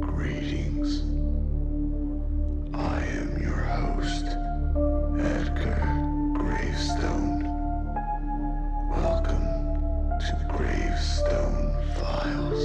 Greetings. I am your host, Edgar Gravestone. Welcome to Gravestone Files.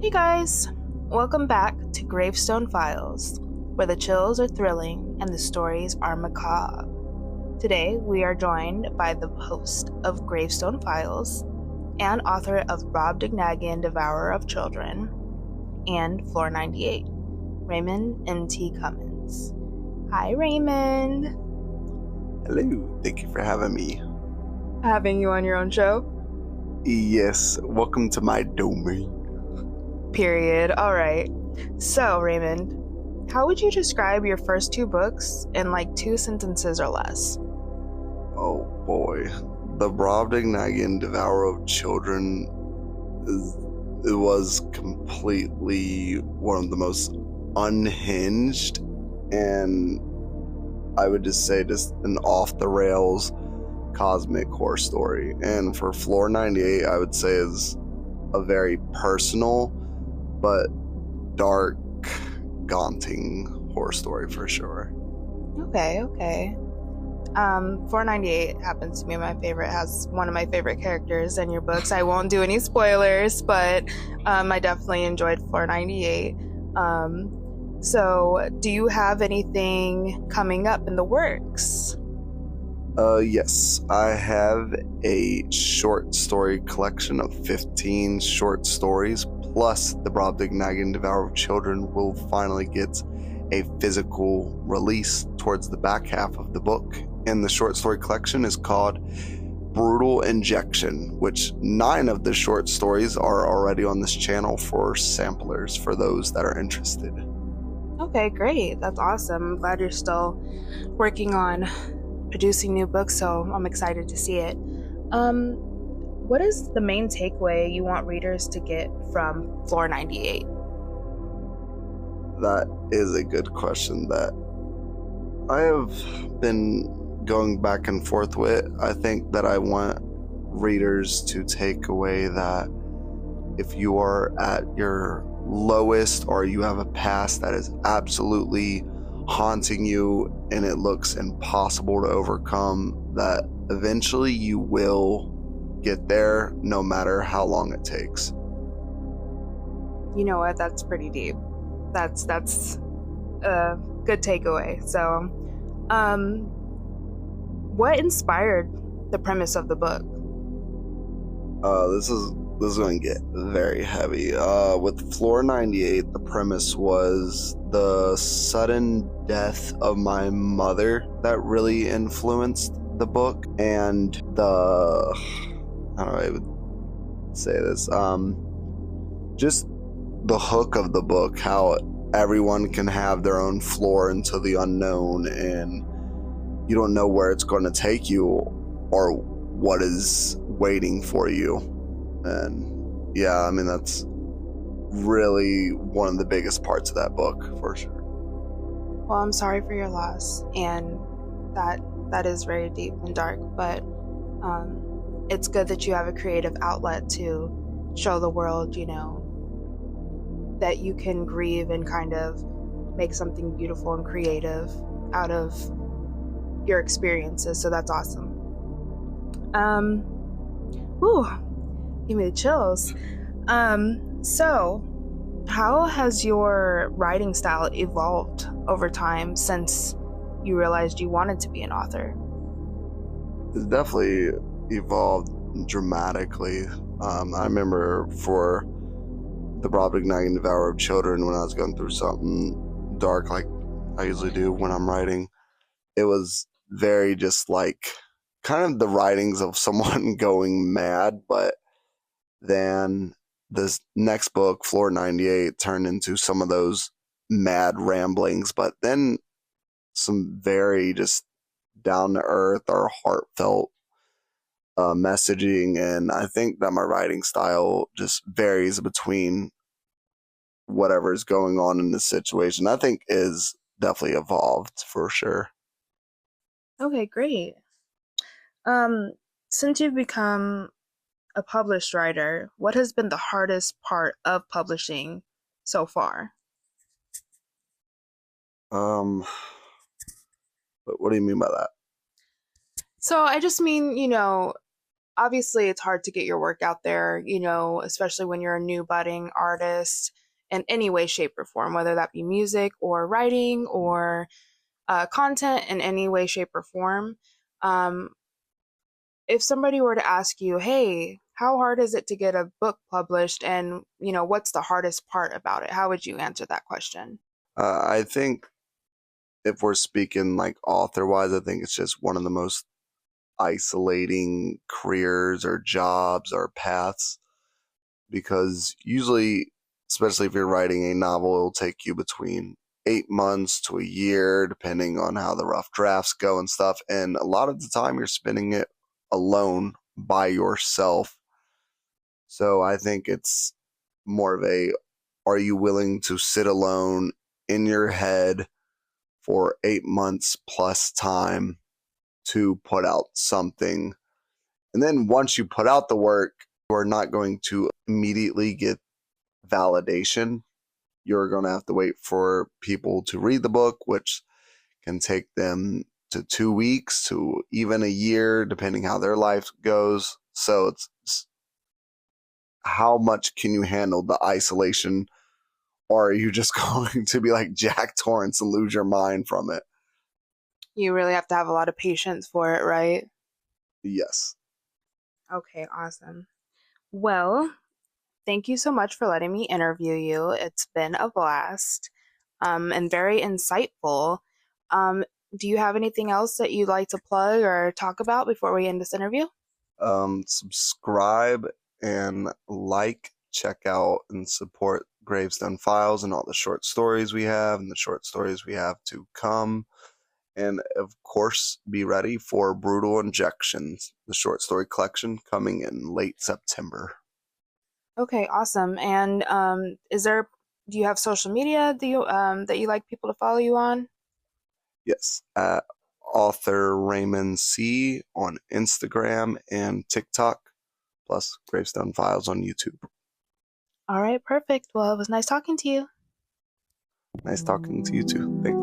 Hey guys, welcome back to Gravestone Files, where the chills are thrilling and the stories are macabre. Today we are joined by the host of Gravestone Files and author of Rob Dignagian, Devourer of Children, and Floor 98, Raymond M.T. Cummins. Hi Raymond. Hello, thank you for having me. Having you on your own show? Yes, welcome to my domain. Period. All right. So, Raymond, how would you describe your first two books in like 2 sentences or less? Oh boy, the Rob Dignagian Devourer of Children it was completely one of the most unhinged and I would just say just an off the rails cosmic horror story. And for Floor 98, I would say is a very personal but dark, daunting horror story for sure. Okay. 498 happens to be my favorite. It has one of my favorite characters in your books. I won't do any spoilers, but I definitely enjoyed 498. So do you have anything coming up in the works? Yes, I have a short story collection of 15 short stories, plus the Rob Dignagian Devourer of Children will finally get a physical release towards the back half of the book. And the short story collection is called Brutal Injection, which 9 of the short stories are already on this channel for samplers for those that are interested. Okay, great. That's awesome. I'm glad you're still working on producing new books, so I'm excited to see it. What is the main takeaway you want readers to get from Floor 98? That is a good question that I have been going back and forth with. I think that I want readers to take away that if you are at your lowest or you have a past that is absolutely haunting you and it looks impossible to overcome, that eventually you will get there no matter how long it takes. You know what? That's pretty deep. That's a good takeaway. So, what inspired the premise of the book? This is going to get very heavy. With Floor 98, the premise was the sudden death of my mother that really influenced the book, and how do I would say this? Just the hook of the book, how everyone can have their own floor into the unknown, and you don't know where it's going to take you or what is waiting for you. And yeah, I mean, that's really one of the biggest parts of that book for sure. Well, I'm sorry for your loss, and that is very deep and dark, but it's good that you have a creative outlet to show the world, you know, that you can grieve and kind of make something beautiful and creative out of your experiences. So that's awesome. Give me the chills. So how has your writing style evolved over time since you realized you wanted to be an author? It's definitely evolved dramatically. I remember for the Rob Dignagian Devourer of Children, when I was going through something dark like I usually do when I'm writing, it was very just like kind of the writings of someone going mad, but then this next book, Floor 98, turned into some of those mad ramblings, but then some very just down to earth or heartfelt messaging. And I think that my writing style just varies between whatever is going on in the situation. I think is definitely evolved for sure. Okay, great. Um, since you've become a published writer, what has been the hardest part of publishing so far? Um, but what do you mean by that? So I just mean, obviously it's hard to get your work out there, especially when you're a new budding artist in any way, shape, or form, whether that be music or writing or content in any way, shape, or form. Um, if somebody were to ask you, hey, how hard is it to get a book published and, what's the hardest part about it? How would you answer that question? I think if we're speaking like author wise, I think it's just one of the most isolating careers or jobs or paths because usually, especially if you're writing a novel, it'll take you between 8 months to a year, depending on how the rough drafts go and stuff. And a lot of the time, you're spending it alone by yourself. So I think it's more of a are you willing to sit alone in your head for 8 months plus time to put out something? And then once you put out the work, you are not going to immediately get validation. You're going to have to wait for people to read the book, which can take them to 2 weeks to even a year, depending how their life goes. So it's how much can you handle the isolation, or are you just going to be like Jack Torrance and lose your mind from it? You really have to have a lot of patience for it, right? Yes. Okay, awesome. Well, thank you so much for letting me interview you. It's been a blast, and very insightful. Um, do you have anything else that you'd like to plug or talk about before we end this interview? Subscribe and like, check out and support Gravestone Files and all the short stories we have and the short stories we have to come. And of course, be ready for Brutal Injections, the short story collection coming in late September. Okay, awesome. And do you have social media that you like people to follow you on? Yes, at Author Raymond C on Instagram and TikTok, plus Gravestone Files on YouTube. All right, perfect. Well, it was nice talking to you. Nice talking to you too. Thanks.